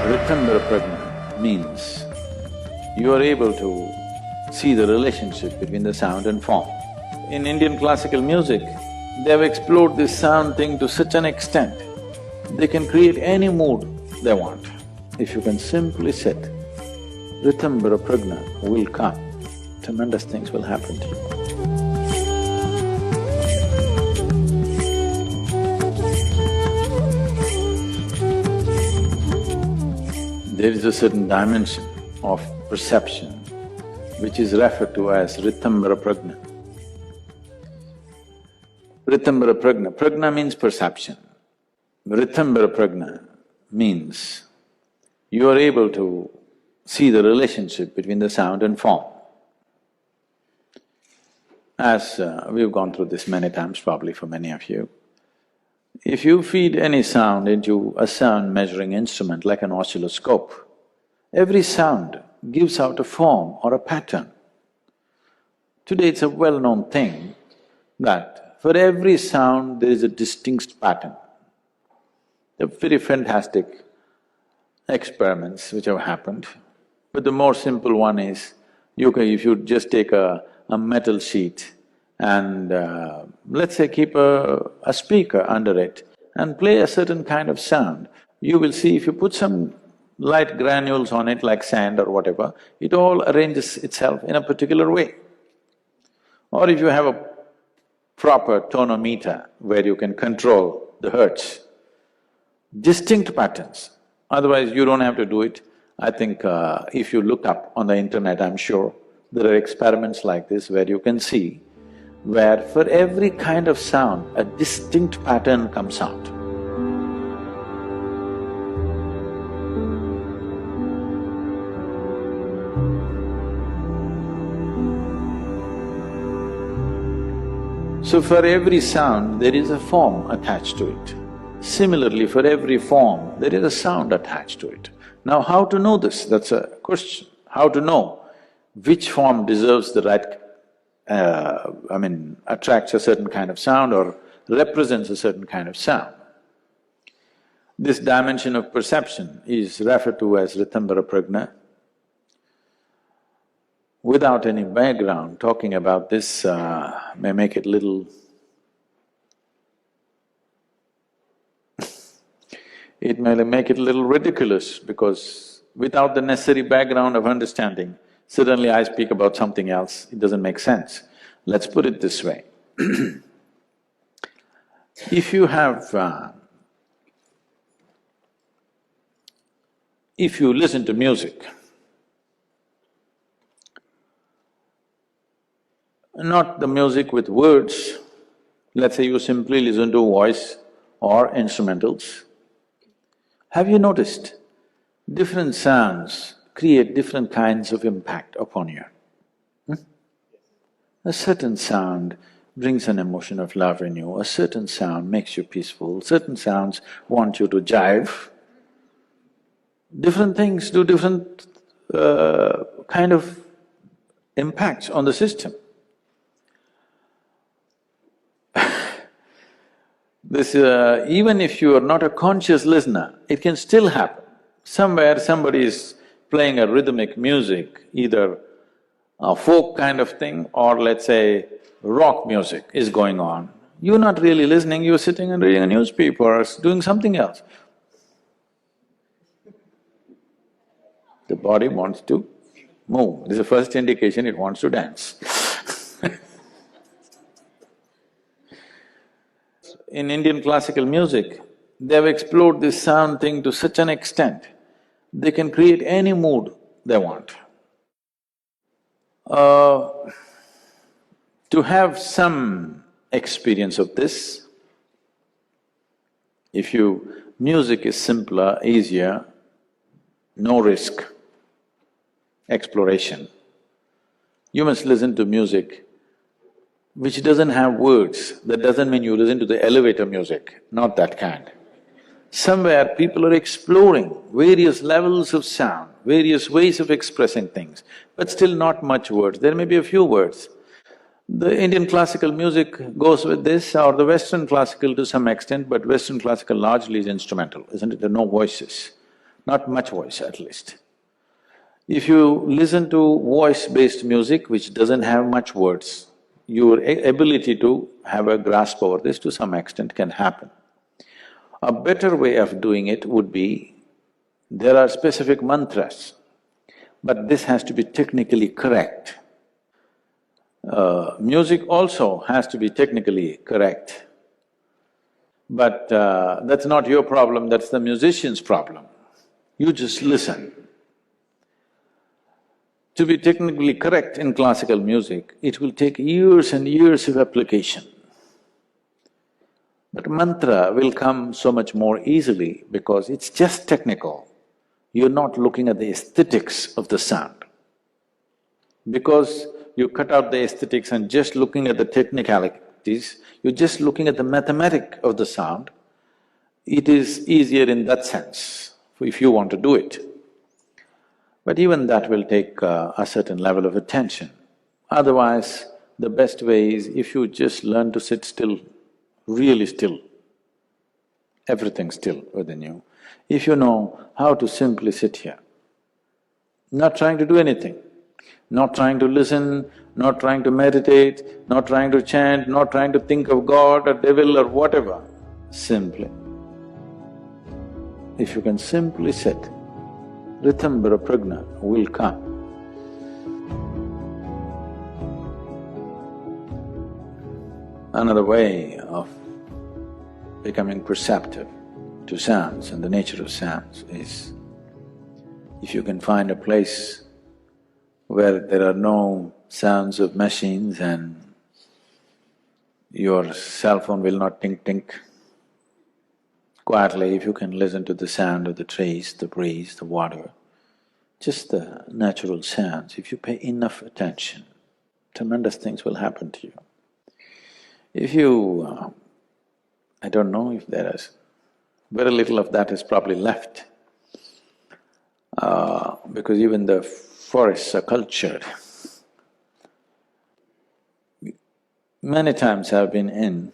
Ritambhara Pragna means you are able to see the relationship between the sound and form. In Indian classical music, they have explored this sound thing to such an extent, they can create any mood they want. If you can simply sit, Ritambhara Pragna will come, tremendous things will happen to you. There is a certain dimension of perception which is referred to as Ritambhara Pragna. Ritambhara Pragna, Pragna means perception. Ritambhara Pragna means you are able to see the relationship between the sound and form. As we've gone through this many times probably for many of you, if you feed any sound into a sound measuring instrument like an oscilloscope, every sound gives out a form or a pattern. Today it's a well-known thing that for every sound there is a distinct pattern. There are very fantastic experiments which have happened, but the more simple one is, if you just take a metal sheet and let's say keep a speaker under it and play a certain kind of sound, you will see if you put some light granules on it like sand or whatever, it all arranges itself in a particular way. Or if you have a proper tonometer where you can control the hertz, distinct patterns, otherwise you don't have to do it. I think if you look up on the internet, I'm sure there are experiments like this where you can see where for every kind of sound, a distinct pattern comes out. So for every sound, there is a form attached to it. Similarly, for every form, there is a sound attached to it. Now, how to know this? That's a question. How to know which form deserves the right… attracts a certain kind of sound or represents a certain kind of sound. This dimension of perception is referred to as Ritambhara Pragna. Without any background, talking about this may make it little… it may make it a little ridiculous because without the necessary background of understanding, suddenly I speak about something else, it doesn't make sense. Let's put it this way. If you have… if you listen to music, not the music with words, let's say you simply listen to voice or instrumentals, have you noticed different sounds create different kinds of impact upon you? A certain sound brings an emotion of love in you, a certain sound makes you peaceful, certain sounds want you to jive. Different things do different kind of impacts on the system. This… even if you are not a conscious listener, it can still happen. Somewhere somebody is playing a rhythmic music, either a folk kind of thing or let's say rock music is going on. You're not really listening, you're sitting and reading a newspaper or doing something else. The body wants to move, this is the first indication it wants to dance. In Indian classical music, they have explored this sound thing to such an extent, they can create any mood they want. To have some experience of this, music is simpler, easier, no risk, exploration. You must listen to music which doesn't have words. That doesn't mean you listen to the elevator music, not that kind. Somewhere people are exploring various levels of sound, various ways of expressing things, but still not much words, there may be a few words. The Indian classical music goes with this, or the Western classical to some extent, but Western classical largely is instrumental, isn't it? There are no voices. not much voice at least. If you listen to voice-based music which doesn't have much words, your ability to have a grasp over this to some extent can happen. A better way of doing it would be, there are specific mantras, but this has to be technically correct. Music also has to be technically correct. But that's not your problem, that's the musician's problem. You just listen. To be technically correct in classical music, it will take years and years of application. But mantra will come so much more easily because it's just technical. You're not looking at the aesthetics of the sound. Because you cut out the aesthetics and just looking at the technicalities, you're just looking at the mathematic of the sound, it is easier in that sense, if you want to do it. But even that will take a certain level of attention. Otherwise, the best way is if you just learn to sit still, really still, everything still within you. If you know how to simply sit here, not trying to do anything, not trying to listen, not trying to meditate, not trying to chant, not trying to think of God or devil or whatever, simply. If you can simply sit, Ritambhara Pragna will come. Another way of becoming perceptive to sounds and the nature of sounds is, if you can find a place where there are no sounds of machines and your cell phone will not tink-tink, quietly if you can listen to the sound of the trees, the breeze, the water, just the natural sounds, if you pay enough attention, tremendous things will happen to you. If you… I don't know if there is… very little of that is probably left, because even the forests are cultured. Many times I've been in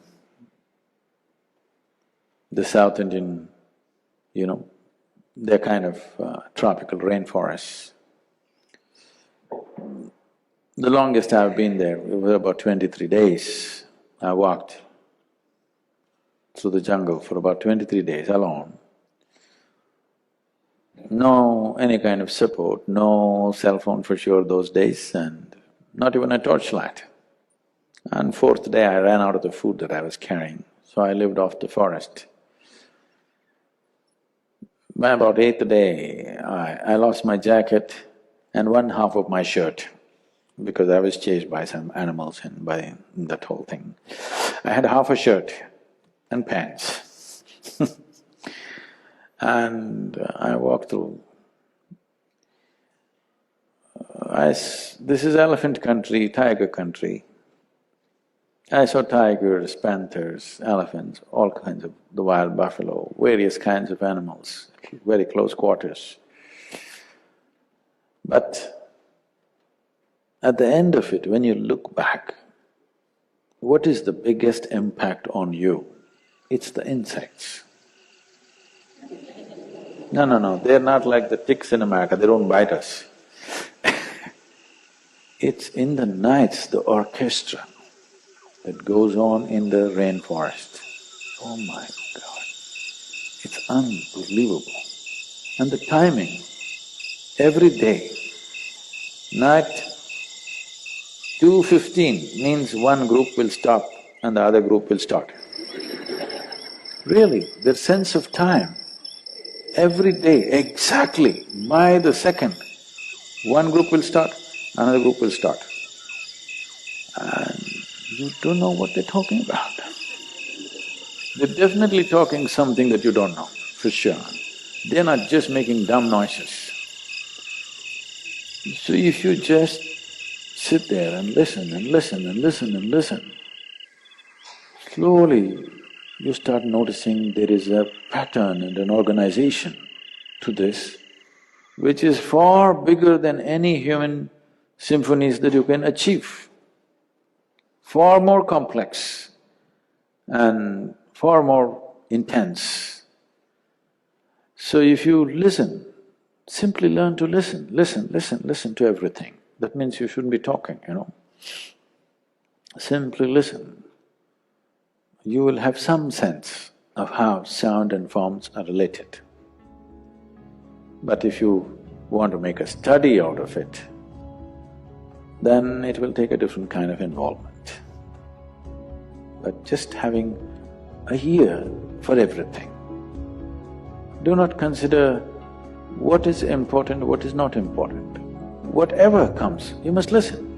the South Indian, they're kind of tropical rainforests. The longest I've been there, it was about 23 days. I walked through the jungle for about 23 days alone. No any kind of support, no cell phone for sure those days, and not even a torchlight. And fourth day I ran out of the food that I was carrying, so I lived off the forest. By about eighth day, I lost my jacket and one half of my shirt because I was chased by some animals and by that whole thing. I had half a shirt and pants and I walked through. This is elephant country, tiger country. I saw tigers, panthers, elephants, all kinds of… the wild buffalo, various kinds of animals, very close quarters. But at the end of it, when you look back, what is the biggest impact on you? It's the insects. No, they're not like the ticks in America, they don't bite us. It's in the nights, the orchestra that goes on in the rainforest. Oh my God, it's unbelievable. And the timing, every day, night 2:15 means one group will stop and the other group will start. Really, their sense of time, every day, exactly, by the second, one group will start, another group will start. And you don't know what they're talking about. They're definitely talking something that you don't know, for sure. They're not just making dumb noises. So if you just sit there and listen and listen and listen and listen, slowly you start noticing there is a pattern and an organization to this, which is far bigger than any human symphonies that you can achieve. Far more complex and far more intense. So if you listen, simply learn to listen, listen to everything. That means you shouldn't be talking, you know. Simply listen. You will have some sense of how sound and forms are related. But if you want to make a study out of it, then it will take a different kind of involvement. But just having a ear for everything. Do not consider what is important, what is not important. Whatever comes, you must listen.